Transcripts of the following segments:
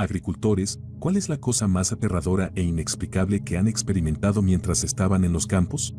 Agricultores, ¿cuál es la cosa más aterradora e inexplicable que han experimentado mientras estaban en los campos?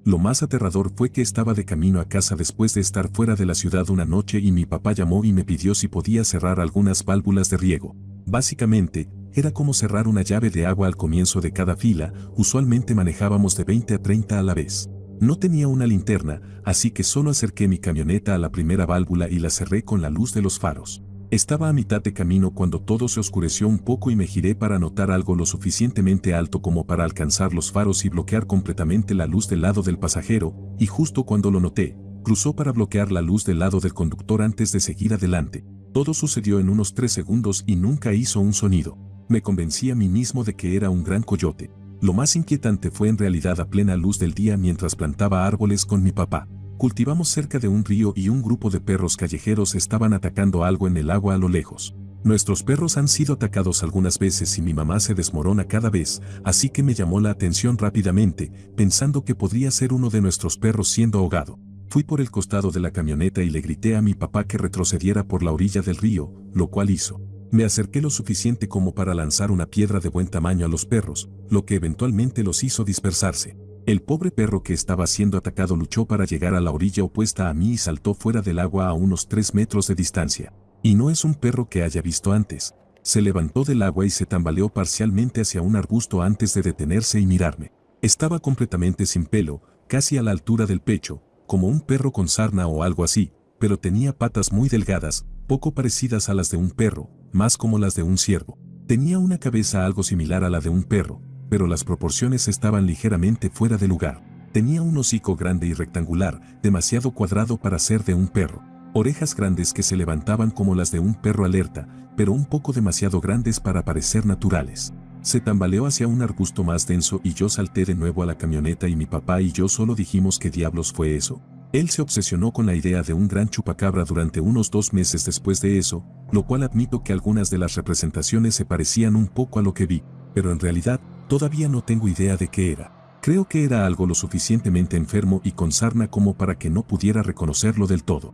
Lo más aterrador fue que estaba de camino a casa después de estar fuera de la ciudad una noche y mi papá llamó y me pidió si podía cerrar algunas válvulas de riego. Básicamente, era como cerrar una llave de agua al comienzo de cada fila, usualmente manejábamos de 20 a 30 a la vez. No tenía una linterna, así que solo acerqué mi camioneta a la primera válvula y la cerré con la luz de los faros. Estaba a mitad de camino cuando todo se oscureció un poco y me giré para notar algo lo suficientemente alto como para alcanzar los faros y bloquear completamente la luz del lado del pasajero, y justo cuando lo noté, cruzó para bloquear la luz del lado del conductor antes de seguir adelante. Todo sucedió en unos 3 segundos y nunca hizo un sonido. Me convencí a mí mismo de que era un gran coyote. Lo más inquietante fue en realidad a plena luz del día mientras plantaba árboles con mi papá. Cultivamos cerca de un río y un grupo de perros callejeros estaban atacando algo en el agua a lo lejos. Nuestros perros han sido atacados algunas veces y mi mamá se desmorona cada vez, así que me llamó la atención rápidamente, pensando que podría ser uno de nuestros perros siendo ahogado. Fui por el costado de la camioneta y le grité a mi papá que retrocediera por la orilla del río, lo cual hizo. Me acerqué lo suficiente como para lanzar una piedra de buen tamaño a los perros, lo que eventualmente los hizo dispersarse. El pobre perro que estaba siendo atacado luchó para llegar a la orilla opuesta a mí y saltó fuera del agua a unos 3 metros de distancia. Y no es un perro que haya visto antes. Se levantó del agua y se tambaleó parcialmente hacia un arbusto antes de detenerse y mirarme. Estaba completamente sin pelo, casi a la altura del pecho, como un perro con sarna o algo así, pero tenía patas muy delgadas, poco parecidas a las de un perro, más como las de un ciervo. Tenía una cabeza algo similar a la de un perro, pero las proporciones estaban ligeramente fuera de lugar. Tenía un hocico grande y rectangular, demasiado cuadrado para ser de un perro. Orejas grandes que se levantaban como las de un perro alerta, pero un poco demasiado grandes para parecer naturales. Se tambaleó hacia un arbusto más denso y yo salté de nuevo a la camioneta y mi papá y yo solo dijimos ¿qué diablos fue eso? Él se obsesionó con la idea de un gran chupacabra durante unos 2 meses después de eso, lo cual admito que algunas de las representaciones se parecían un poco a lo que vi, pero en realidad, todavía no tengo idea de qué era. Creo que era algo lo suficientemente enfermo y con sarna como para que no pudiera reconocerlo del todo.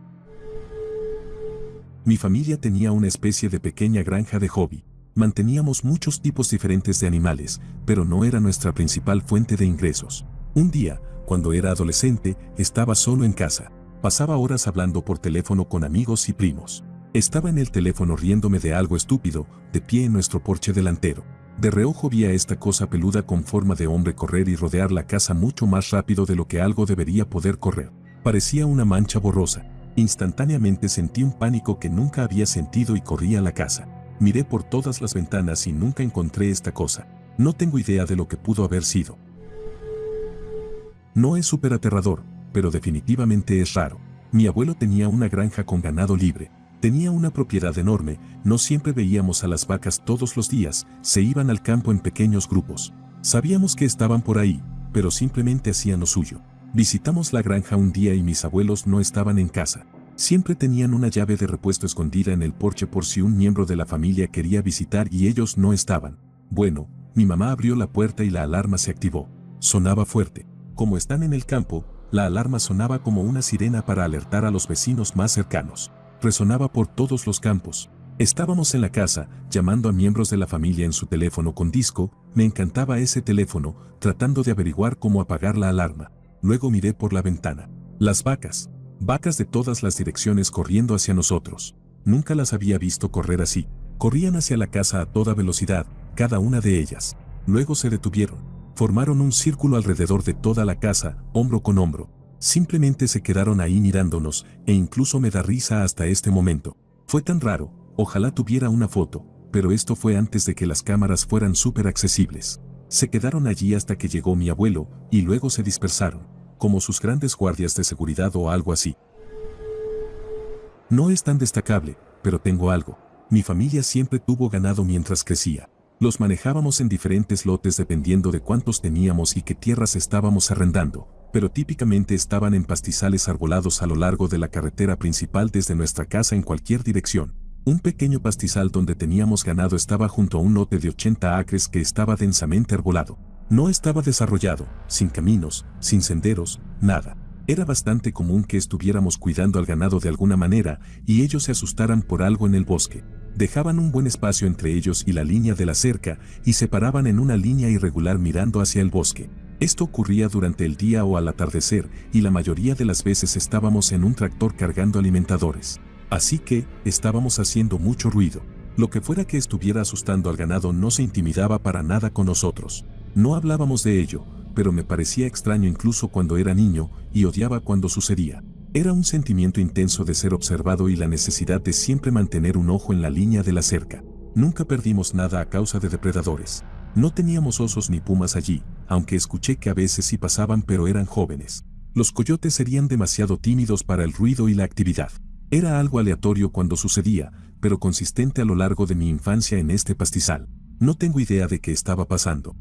Mi familia tenía una especie de pequeña granja de hobby. Manteníamos muchos tipos diferentes de animales, pero no era nuestra principal fuente de ingresos. Un día, cuando era adolescente, estaba solo en casa. Pasaba horas hablando por teléfono con amigos y primos. Estaba en el teléfono riéndome de algo estúpido, de pie en nuestro porche delantero. De reojo vi a esta cosa peluda con forma de hombre correr y rodear la casa mucho más rápido de lo que algo debería poder correr. Parecía una mancha borrosa. Instantáneamente sentí un pánico que nunca había sentido y corrí a la casa. Miré por todas las ventanas y nunca encontré esta cosa. No tengo idea de lo que pudo haber sido. No es súper aterrador, pero definitivamente es raro. Mi abuelo tenía una granja con ganado libre. Tenía una propiedad enorme, no siempre veíamos a las vacas todos los días, se iban al campo en pequeños grupos. Sabíamos que estaban por ahí, pero simplemente hacían lo suyo. Visitamos la granja un día y mis abuelos no estaban en casa. Siempre tenían una llave de repuesto escondida en el porche por si un miembro de la familia quería visitar y ellos no estaban. Bueno, mi mamá abrió la puerta y la alarma se activó. Sonaba fuerte. Como están en el campo, la alarma sonaba como una sirena para alertar a los vecinos más cercanos. Resonaba por todos los campos. Estábamos en la casa, llamando a miembros de la familia en su teléfono con disco. Me encantaba ese teléfono, tratando de averiguar cómo apagar la alarma. Luego miré por la ventana. Las vacas. Vacas de todas las direcciones corriendo hacia nosotros. Nunca las había visto correr así. Corrían hacia la casa a toda velocidad, cada una de ellas. Luego se detuvieron. Formaron un círculo alrededor de toda la casa, hombro con hombro. Simplemente se quedaron ahí mirándonos, e incluso me da risa hasta este momento. Fue tan raro, ojalá tuviera una foto, pero esto fue antes de que las cámaras fueran súper accesibles. Se quedaron allí hasta que llegó mi abuelo, y luego se dispersaron, como sus grandes guardias de seguridad o algo así. No es tan destacable, pero tengo algo. Mi familia siempre tuvo ganado mientras crecía. Los manejábamos en diferentes lotes dependiendo de cuántos teníamos y qué tierras estábamos arrendando, pero típicamente estaban en pastizales arbolados a lo largo de la carretera principal desde nuestra casa en cualquier dirección. Un pequeño pastizal donde teníamos ganado estaba junto a un lote de 80 acres que estaba densamente arbolado. No estaba desarrollado, sin caminos, sin senderos, nada. Era bastante común que estuviéramos cuidando al ganado de alguna manera y ellos se asustaran por algo en el bosque. Dejaban un buen espacio entre ellos y la línea de la cerca y se paraban en una línea irregular mirando hacia el bosque. Esto ocurría durante el día o al atardecer y la mayoría de las veces estábamos en un tractor cargando alimentadores. Así que, estábamos haciendo mucho ruido. Lo que fuera que estuviera asustando al ganado no se intimidaba para nada con nosotros. No hablábamos de ello, pero me parecía extraño incluso cuando era niño y odiaba cuando sucedía. Era un sentimiento intenso de ser observado y la necesidad de siempre mantener un ojo en la línea de la cerca. Nunca perdimos nada a causa de depredadores. No teníamos osos ni pumas allí, aunque escuché que a veces sí pasaban pero eran jóvenes. Los coyotes serían demasiado tímidos para el ruido y la actividad. Era algo aleatorio cuando sucedía, pero consistente a lo largo de mi infancia en este pastizal. No tengo idea de qué estaba pasando.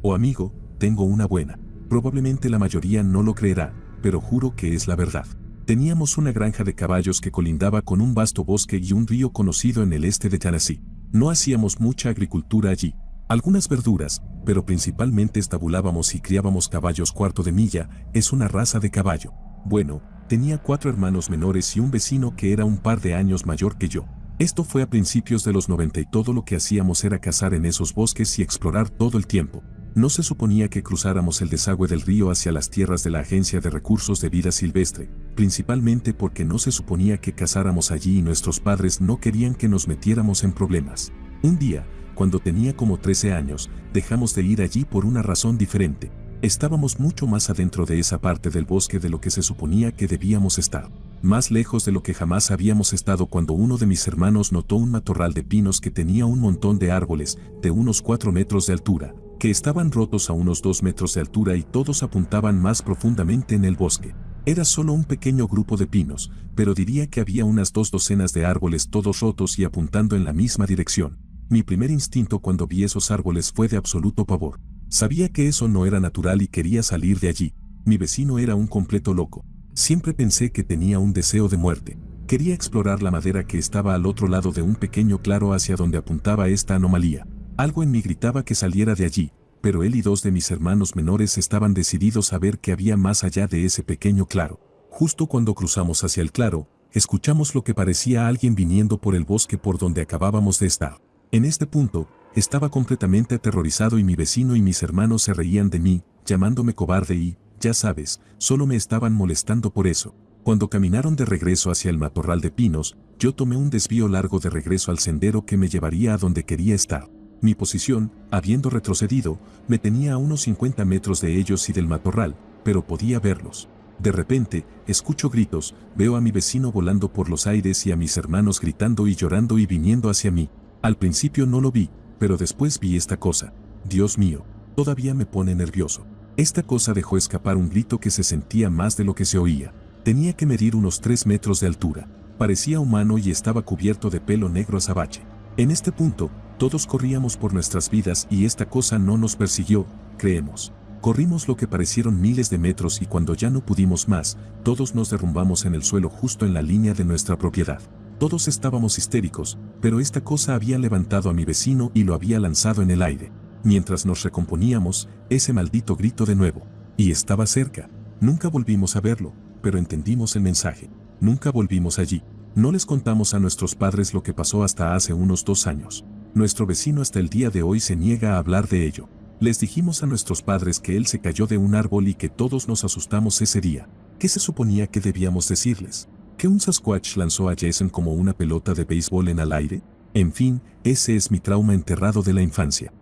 Oh amigo, tengo una buena. Probablemente la mayoría no lo creerá, pero juro que es la verdad. Teníamos una granja de caballos que colindaba con un vasto bosque y un río conocido en el este de Tennessee. No hacíamos mucha agricultura allí. Algunas verduras, pero principalmente estabulábamos y criábamos caballos cuarto de milla, es una raza de caballo. Bueno, tenía 4 hermanos menores y un vecino que era un par de años mayor que yo. Esto fue a principios de los 90 y todo lo que hacíamos era cazar en esos bosques y explorar todo el tiempo. No se suponía que cruzáramos el desagüe del río hacia las tierras de la Agencia de Recursos de Vida Silvestre, principalmente porque no se suponía que cazáramos allí y nuestros padres no querían que nos metiéramos en problemas. Un día, cuando tenía como 13 años, dejamos de ir allí por una razón diferente. Estábamos mucho más adentro de esa parte del bosque de lo que se suponía que debíamos estar. Más lejos de lo que jamás habíamos estado cuando uno de mis hermanos notó un matorral de pinos que tenía un montón de árboles, de unos 4 metros de altura, que estaban rotos a unos 2 metros de altura y todos apuntaban más profundamente en el bosque. Era solo un pequeño grupo de pinos, pero diría que había unas 2 docenas de árboles todos rotos y apuntando en la misma dirección. Mi primer instinto cuando vi esos árboles fue de absoluto pavor. Sabía que eso no era natural y quería salir de allí. Mi vecino era un completo loco. Siempre pensé que tenía un deseo de muerte. Quería explorar la madera que estaba al otro lado de un pequeño claro hacia donde apuntaba esta anomalía. Algo en mí gritaba que saliera de allí, pero él y 2 de mis hermanos menores estaban decididos a ver qué había más allá de ese pequeño claro. Justo cuando cruzamos hacia el claro, escuchamos lo que parecía alguien viniendo por el bosque por donde acabábamos de estar. En este punto, estaba completamente aterrorizado y mi vecino y mis hermanos se reían de mí, llamándome cobarde y, ya sabes, solo me estaban molestando por eso. Cuando caminaron de regreso hacia el matorral de pinos, yo tomé un desvío largo de regreso al sendero que me llevaría a donde quería estar. Mi posición, habiendo retrocedido, me tenía a unos 50 metros de ellos y del matorral, pero podía verlos. De repente, escucho gritos, veo a mi vecino volando por los aires y a mis hermanos gritando y llorando y viniendo hacia mí. Al principio no lo vi, pero después vi esta cosa. Dios mío, todavía me pone nervioso. Esta cosa dejó escapar un grito que se sentía más de lo que se oía. Tenía que medir unos 3 metros de altura. Parecía humano y estaba cubierto de pelo negro azabache. En este punto, todos corríamos por nuestras vidas y esta cosa no nos persiguió, creemos. Corrimos lo que parecieron miles de metros y cuando ya no pudimos más, todos nos derrumbamos en el suelo justo en la línea de nuestra propiedad. Todos estábamos histéricos, pero esta cosa había levantado a mi vecino y lo había lanzado en el aire. Mientras nos recomponíamos, ese maldito grito de nuevo. Y estaba cerca. Nunca volvimos a verlo, pero entendimos el mensaje. Nunca volvimos allí. No les contamos a nuestros padres lo que pasó hasta hace unos 2 años. Nuestro vecino hasta el día de hoy se niega a hablar de ello. Les dijimos a nuestros padres que él se cayó de un árbol y que todos nos asustamos ese día. ¿Qué se suponía que debíamos decirles? ¿Que un Sasquatch lanzó a Jason como una pelota de béisbol en el aire? En fin, ese es mi trauma enterrado de la infancia.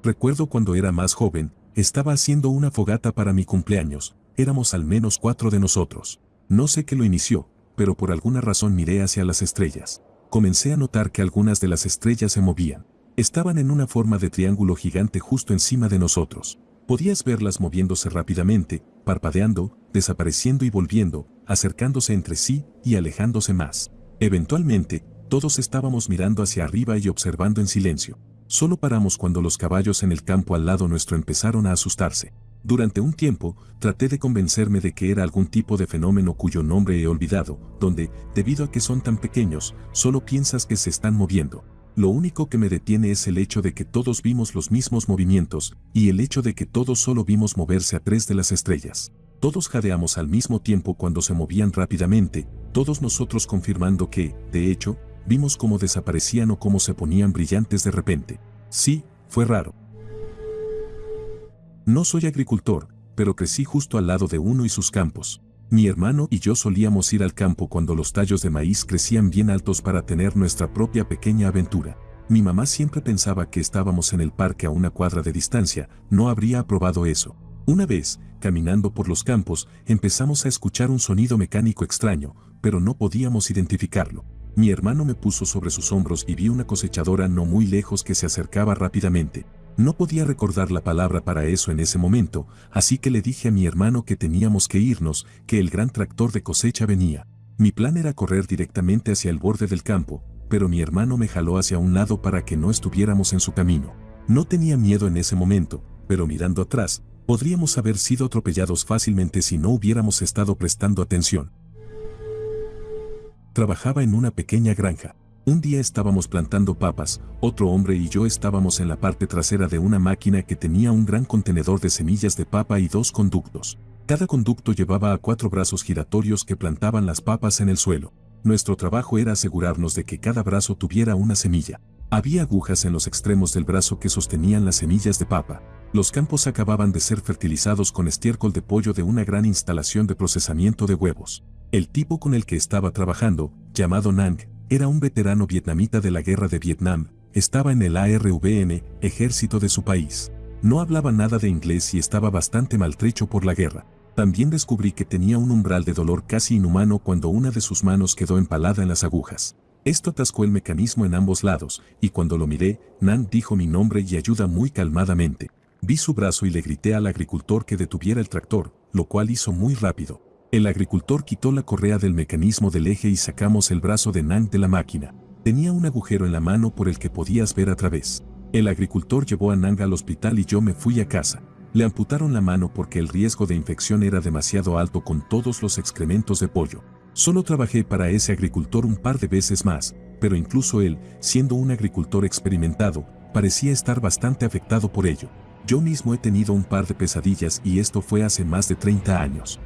Recuerdo cuando era más joven, estaba haciendo una fogata para mi cumpleaños. Éramos al menos 4 de nosotros. No sé qué lo inició, pero por alguna razón miré hacia las estrellas. Comencé a notar que algunas de las estrellas se movían. Estaban en una forma de triángulo gigante justo encima de nosotros. Podías verlas moviéndose rápidamente, parpadeando, desapareciendo y volviendo, acercándose entre sí y alejándose más. Eventualmente, todos estábamos mirando hacia arriba y observando en silencio. Solo paramos cuando los caballos en el campo al lado nuestro empezaron a asustarse. Durante un tiempo, traté de convencerme de que era algún tipo de fenómeno cuyo nombre he olvidado, donde, debido a que son tan pequeños, solo piensas que se están moviendo. Lo único que me detiene es el hecho de que todos vimos los mismos movimientos, y el hecho de que todos solo vimos moverse a 3 de las estrellas. Todos jadeamos al mismo tiempo cuando se movían rápidamente, todos nosotros confirmando que, de hecho, vimos cómo desaparecían o cómo se ponían brillantes de repente. Sí, fue raro. No soy agricultor, pero crecí justo al lado de uno y sus campos. Mi hermano y yo solíamos ir al campo cuando los tallos de maíz crecían bien altos para tener nuestra propia pequeña aventura. Mi mamá siempre pensaba que estábamos en el parque a una cuadra de distancia, no habría aprobado eso. Una vez, caminando por los campos, empezamos a escuchar un sonido mecánico extraño, pero no podíamos identificarlo. Mi hermano me puso sobre sus hombros y vi una cosechadora no muy lejos que se acercaba rápidamente. No podía recordar la palabra para eso en ese momento, así que le dije a mi hermano que teníamos que irnos, que el gran tractor de cosecha venía. Mi plan era correr directamente hacia el borde del campo, pero mi hermano me jaló hacia un lado para que no estuviéramos en su camino. No tenía miedo en ese momento, pero mirando atrás, podríamos haber sido atropellados fácilmente si no hubiéramos estado prestando atención. Trabajaba en una pequeña granja. Un día estábamos plantando papas, otro hombre y yo estábamos en la parte trasera de una máquina que tenía un gran contenedor de semillas de papa y 2 conductos. Cada conducto llevaba a 4 brazos giratorios que plantaban las papas en el suelo. Nuestro trabajo era asegurarnos de que cada brazo tuviera una semilla. Había agujas en los extremos del brazo que sostenían las semillas de papa. Los campos acababan de ser fertilizados con estiércol de pollo de una gran instalación de procesamiento de huevos. El tipo con el que estaba trabajando, llamado Nang, era un veterano vietnamita de la guerra de Vietnam, estaba en el ARVN, ejército de su país. No hablaba nada de inglés y estaba bastante maltrecho por la guerra. También descubrí que tenía un umbral de dolor casi inhumano cuando una de sus manos quedó empalada en las agujas. Esto atascó el mecanismo en ambos lados, y cuando lo miré, Nang dijo mi nombre y ayuda muy calmadamente. Vi su brazo y le grité al agricultor que detuviera el tractor, lo cual hizo muy rápido. El agricultor quitó la correa del mecanismo del eje y sacamos el brazo de Nang de la máquina. Tenía un agujero en la mano por el que podías ver a través. El agricultor llevó a Nang al hospital y yo me fui a casa. Le amputaron la mano porque el riesgo de infección era demasiado alto con todos los excrementos de pollo. Solo trabajé para ese agricultor un par de veces más, pero incluso él, siendo un agricultor experimentado, parecía estar bastante afectado por ello. Yo mismo he tenido un par de pesadillas y esto fue hace más de 30 años.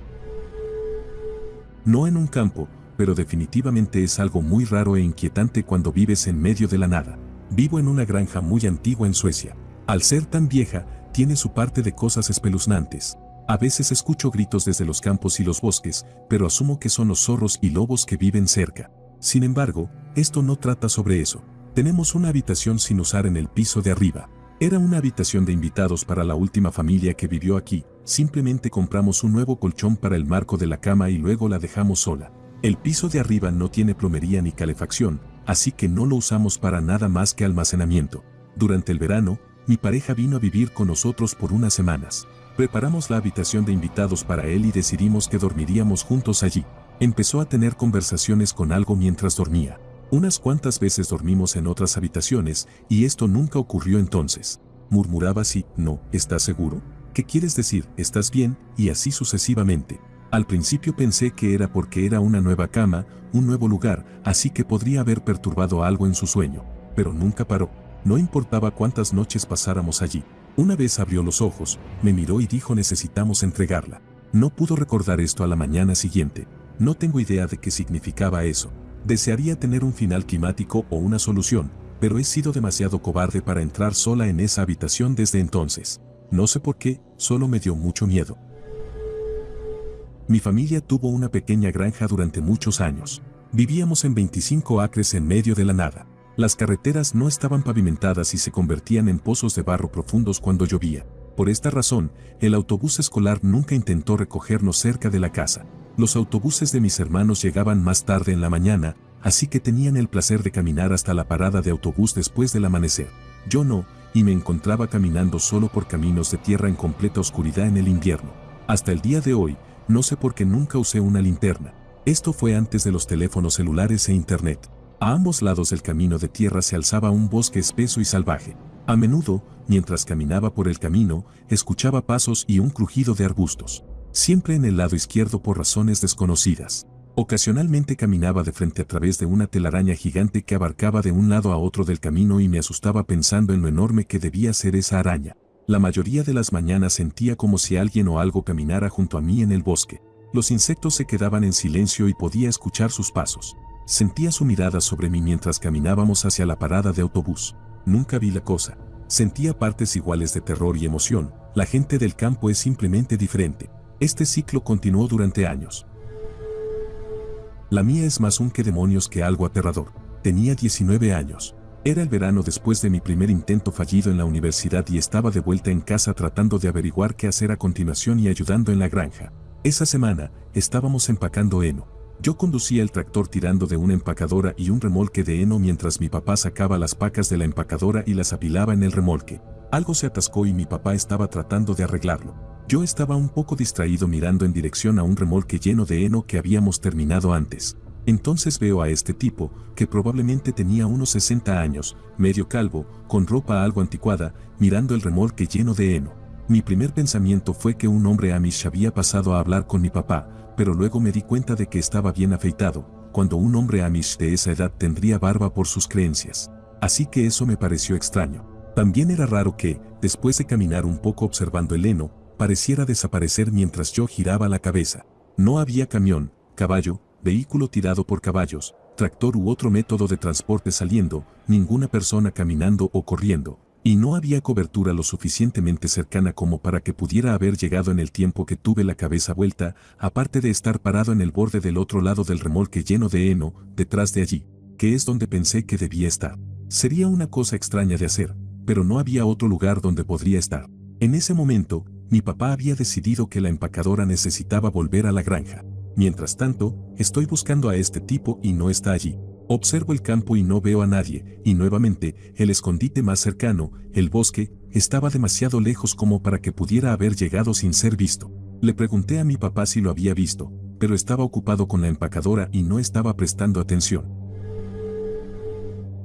No en un campo, pero definitivamente es algo muy raro e inquietante cuando vives en medio de la nada. Vivo en una granja muy antigua en Suecia. Al ser tan vieja, tiene su parte de cosas espeluznantes. A veces escucho gritos desde los campos y los bosques, pero asumo que son los zorros y lobos que viven cerca. Sin embargo, esto no trata sobre eso. Tenemos una habitación sin usar en el piso de arriba. Era una habitación de invitados para la última familia que vivió aquí. Simplemente compramos un nuevo colchón para el marco de la cama y luego la dejamos sola. El piso de arriba no tiene plomería ni calefacción, así que no lo usamos para nada más que almacenamiento. Durante el verano, mi pareja vino a vivir con nosotros por unas semanas. Preparamos la habitación de invitados para él y decidimos que dormiríamos juntos allí. Empezó a tener conversaciones con algo mientras dormía. Unas cuantas veces dormimos en otras habitaciones y esto nunca ocurrió entonces. Murmuraba así, no, ¿estás seguro? ¿Qué quieres decir? ¿Estás bien? Y así sucesivamente. Al principio pensé que era porque era una nueva cama, un nuevo lugar, así que podría haber perturbado algo en su sueño. Pero nunca paró. No importaba cuántas noches pasáramos allí. Una vez abrió los ojos, me miró y dijo necesitamos entregarla. No pudo recordar esto a la mañana siguiente. No tengo idea de qué significaba eso. Desearía tener un final climático o una solución, pero he sido demasiado cobarde para entrar sola en esa habitación desde entonces. No sé por qué, solo me dio mucho miedo. Mi familia tuvo una pequeña granja durante muchos años. Vivíamos en 25 acres en medio de la nada. Las carreteras no estaban pavimentadas y se convertían en pozos de barro profundos cuando llovía. Por esta razón, el autobús escolar nunca intentó recogernos cerca de la casa. Los autobuses de mis hermanos llegaban más tarde en la mañana, así que tenían el placer de caminar hasta la parada de autobús después del amanecer. Yo no, y me encontraba caminando solo por caminos de tierra en completa oscuridad en el invierno. Hasta el día de hoy, no sé por qué nunca usé una linterna. Esto fue antes de los teléfonos celulares e internet. A ambos lados del camino de tierra se alzaba un bosque espeso y salvaje. A menudo, mientras caminaba por el camino, escuchaba pasos y un crujido de arbustos. Siempre en el lado izquierdo por razones desconocidas. Ocasionalmente caminaba de frente a través de una telaraña gigante que abarcaba de un lado a otro del camino y me asustaba pensando en lo enorme que debía ser esa araña. La mayoría de las mañanas sentía como si alguien o algo caminara junto a mí en el bosque. Los insectos se quedaban en silencio y podía escuchar sus pasos. Sentía su mirada sobre mí mientras caminábamos hacia la parada de autobús. Nunca vi la cosa. Sentía partes iguales de terror y emoción. La gente del campo es simplemente diferente. Este ciclo continuó durante años. La mía es más un que demonios que algo aterrador. Tenía 19 años. Era el verano después de mi primer intento fallido en la universidad y estaba de vuelta en casa tratando de averiguar qué hacer a continuación y ayudando en la granja. Esa semana, estábamos empacando heno. Yo conducía el tractor tirando de una empacadora y un remolque de heno mientras mi papá sacaba las pacas de la empacadora y las apilaba en el remolque. Algo se atascó y mi papá estaba tratando de arreglarlo. Yo estaba un poco distraído mirando en dirección a un remolque lleno de heno que habíamos terminado antes. Entonces veo a este tipo, que probablemente tenía unos 60 años, medio calvo, con ropa algo anticuada, mirando el remolque lleno de heno. Mi primer pensamiento fue que un hombre Amish había pasado a hablar con mi papá, pero luego me di cuenta de que estaba bien afeitado, cuando un hombre Amish de esa edad tendría barba por sus creencias. Así que eso me pareció extraño. También era raro que, después de caminar un poco observando el heno, pareciera desaparecer mientras yo giraba la cabeza. No había camión, caballo, vehículo tirado por caballos, tractor u otro método de transporte saliendo, ninguna persona caminando o corriendo, y no había cobertura lo suficientemente cercana como para que pudiera haber llegado en el tiempo que tuve la cabeza vuelta, aparte de estar parado en el borde del otro lado del remolque lleno de heno, detrás de allí, que es donde pensé que debía estar. Sería una cosa extraña de hacer, pero no había otro lugar donde podría estar. En ese momento, mi papá había decidido que la empacadora necesitaba volver a la granja. Mientras tanto, estoy buscando a este tipo y no está allí. Observo el campo y no veo a nadie, y nuevamente, el escondite más cercano, el bosque, estaba demasiado lejos como para que pudiera haber llegado sin ser visto. Le pregunté a mi papá si lo había visto, pero estaba ocupado con la empacadora y no estaba prestando atención.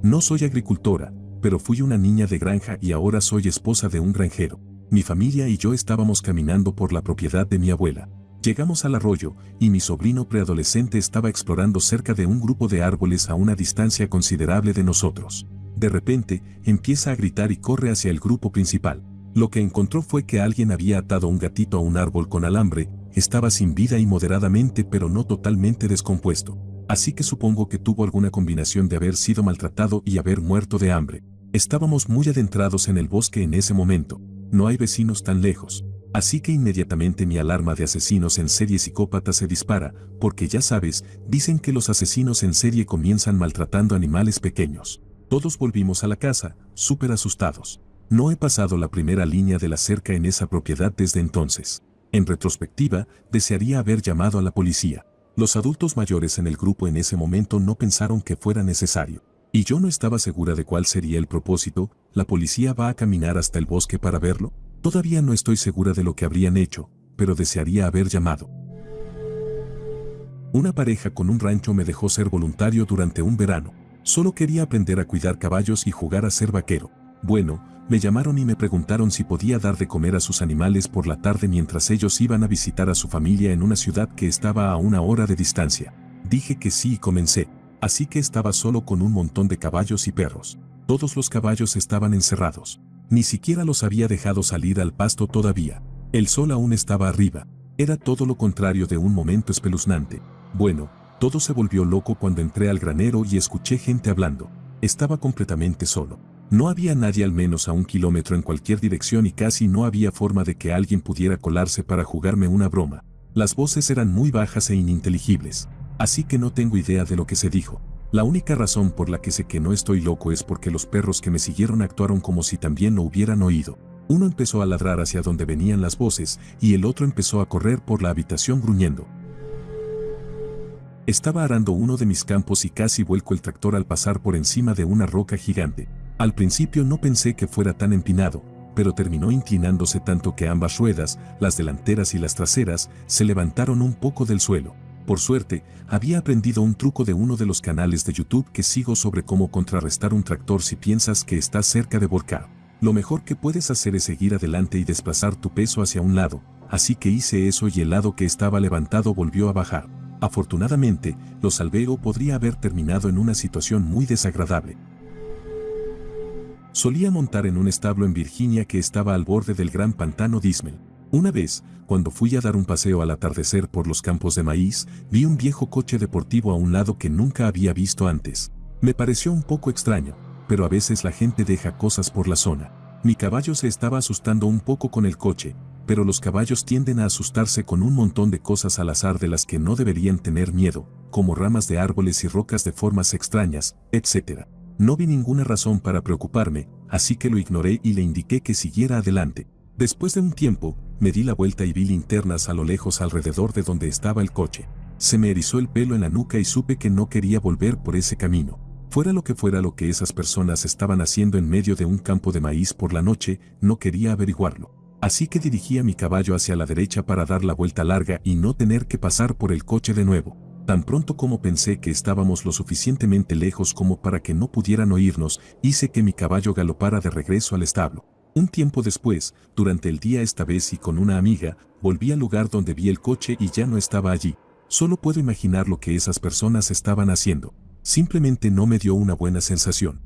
No soy agricultora, pero fui una niña de granja y ahora soy esposa de un granjero. Mi familia y yo estábamos caminando por la propiedad de mi abuela. Llegamos al arroyo, y mi sobrino preadolescente estaba explorando cerca de un grupo de árboles a una distancia considerable de nosotros. De repente, empieza a gritar y corre hacia el grupo principal. Lo que encontró fue que alguien había atado un gatito a un árbol con alambre, estaba sin vida y moderadamente pero no totalmente descompuesto. Así que supongo que tuvo alguna combinación de haber sido maltratado y haber muerto de hambre. Estábamos muy adentrados en el bosque en ese momento. No hay vecinos tan lejos. Así que inmediatamente mi alarma de asesinos en serie psicópatas se dispara, porque ya sabes, dicen que los asesinos en serie comienzan maltratando animales pequeños. Todos volvimos a la casa, súper asustados. No he pasado la primera línea de la cerca en esa propiedad desde entonces. En retrospectiva, desearía haber llamado a la policía. Los adultos mayores en el grupo en ese momento no pensaron que fuera necesario. Y yo no estaba segura de cuál sería el propósito. ¿La policía va a caminar hasta el bosque para verlo? Todavía no estoy segura de lo que habrían hecho, pero desearía haber llamado. Una pareja con un rancho me dejó ser voluntario durante un verano. Solo quería aprender a cuidar caballos y jugar a ser vaquero. Bueno, me llamaron y me preguntaron si podía dar de comer a sus animales por la tarde mientras ellos iban a visitar a su familia en una ciudad que estaba a 1 hora de distancia. Dije que sí y comencé. Así que estaba solo con un montón de caballos y perros. Todos los caballos estaban encerrados. Ni siquiera los había dejado salir al pasto todavía. El sol aún estaba arriba. Era todo lo contrario de un momento espeluznante. Bueno, todo se volvió loco cuando entré al granero y escuché gente hablando. Estaba completamente solo. No había nadie al menos a 1 kilómetro en cualquier dirección y casi no había forma de que alguien pudiera colarse para jugarme una broma. Las voces eran muy bajas e ininteligibles. Así que no tengo idea de lo que se dijo. La única razón por la que sé que no estoy loco es porque los perros que me siguieron actuaron como si también lo hubieran oído. Uno empezó a ladrar hacia donde venían las voces y el otro empezó a correr por la habitación gruñendo. Estaba arando uno de mis campos y casi vuelco el tractor al pasar por encima de una roca gigante. Al principio no pensé que fuera tan empinado, pero terminó inclinándose tanto que ambas ruedas, las delanteras y las traseras, se levantaron un poco del suelo. Por suerte, había aprendido un truco de uno de los canales de YouTube que sigo sobre cómo contrarrestar un tractor si piensas que estás cerca de volcar. Lo mejor que puedes hacer es seguir adelante y desplazar tu peso hacia un lado, así que hice eso y el lado que estaba levantado volvió a bajar. Afortunadamente, lo salvé o podría haber terminado en una situación muy desagradable. Solía montar en un establo en Virginia que estaba al borde del gran pantano Dismal. Una vez, cuando fui a dar un paseo al atardecer por los campos de maíz, vi un viejo coche deportivo a un lado que nunca había visto antes. Me pareció un poco extraño, pero a veces la gente deja cosas por la zona. Mi caballo se estaba asustando un poco con el coche, pero los caballos tienden a asustarse con un montón de cosas al azar de las que no deberían tener miedo, como ramas de árboles y rocas de formas extrañas, etc. No vi ninguna razón para preocuparme, así que lo ignoré y le indiqué que siguiera adelante. Después de un tiempo, me di la vuelta y vi linternas a lo lejos alrededor de donde estaba el coche. Se me erizó el pelo en la nuca y supe que no quería volver por ese camino. Fuera lo que esas personas estaban haciendo en medio de un campo de maíz por la noche, no quería averiguarlo. Así que dirigí a mi caballo hacia la derecha para dar la vuelta larga y no tener que pasar por el coche de nuevo. Tan pronto como pensé que estábamos lo suficientemente lejos como para que no pudieran oírnos, hice que mi caballo galopara de regreso al establo. Un tiempo después, durante el día esta vez y con una amiga, volví al lugar donde vi el coche y ya no estaba allí. Solo puedo imaginar lo que esas personas estaban haciendo. Simplemente no me dio una buena sensación.